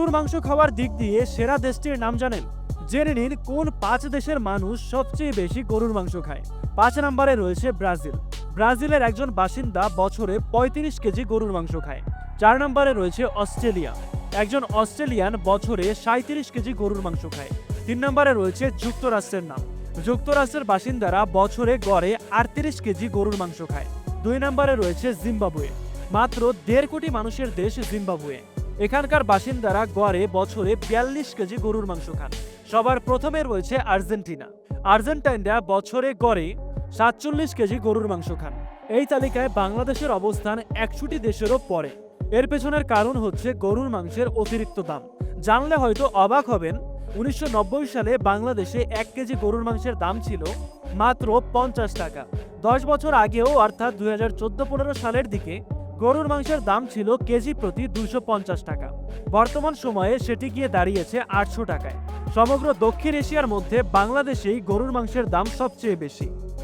গরুর মাংস খাওয়ার দিক দিয়ে সেরা দেশটির নাম জানেন? জেনে নিন কোন 5 দেশের মানুষ সবচেয়ে বেশি গরুর মাংস খায়। 5 নম্বরে রয়েছে ব্রাজিল। ব্রাজিলের একজন বাসিন্দা বছরে 35 কেজি গরুর মাংস খায়। 4 নম্বরে রয়েছে অস্ট্রেলিয়া। একজন অস্ট্রেলিয়ান বছরে 37 কেজি গরুর মাংস খায়। 3 নম্বরে রয়েছে যুক্তরাষ্ট্রের নাম। যুক্তরাষ্ট্রের বাসিন্দারা বছরে গড়ে 38 কেজি গরুর মাংস খায়। 2 নম্বরে রয়েছে জিম্বাবুয়ে। মাত্র 1.5 কোটি মানুষের দেশ জিম্বাবুয়ে। এখানকার বাসিন্দারা গড়ে বছরে 42 কেজি গরুর মাংস খান। সবার প্রথমে রয়েছে আর্জেন্টিনা। আর্জেন্টাইনরা বছরে গড়ে 47 কেজি গরুর মাংস খান। এই তালিকায় বাংলাদেশের অবস্থান 61টি দেশেরও পরে। এর পেছনের কারণ হচ্ছে গরুর মাংসের অতিরিক্ত দাম। জানলে হয়তো অবাক হবেন, 1990 সালে বাংলাদেশে 1 কেজি গরুর মাংসের দাম ছিল মাত্র 50 টাকা। 10 বছর আগেও অর্থাৎ 2014-15 সালের দিকে গরুর মাংসের দাম ছিল কেজি প্রতি 250 টাকা। বর্তমান সময়ে সেটি গিয়ে দাঁড়িয়েছে 800 টাকায়। সমগ্র দক্ষিণ এশিয়ার মধ্যে বাংলাদেশেই গরুর মাংসের দাম সবচেয়ে বেশি।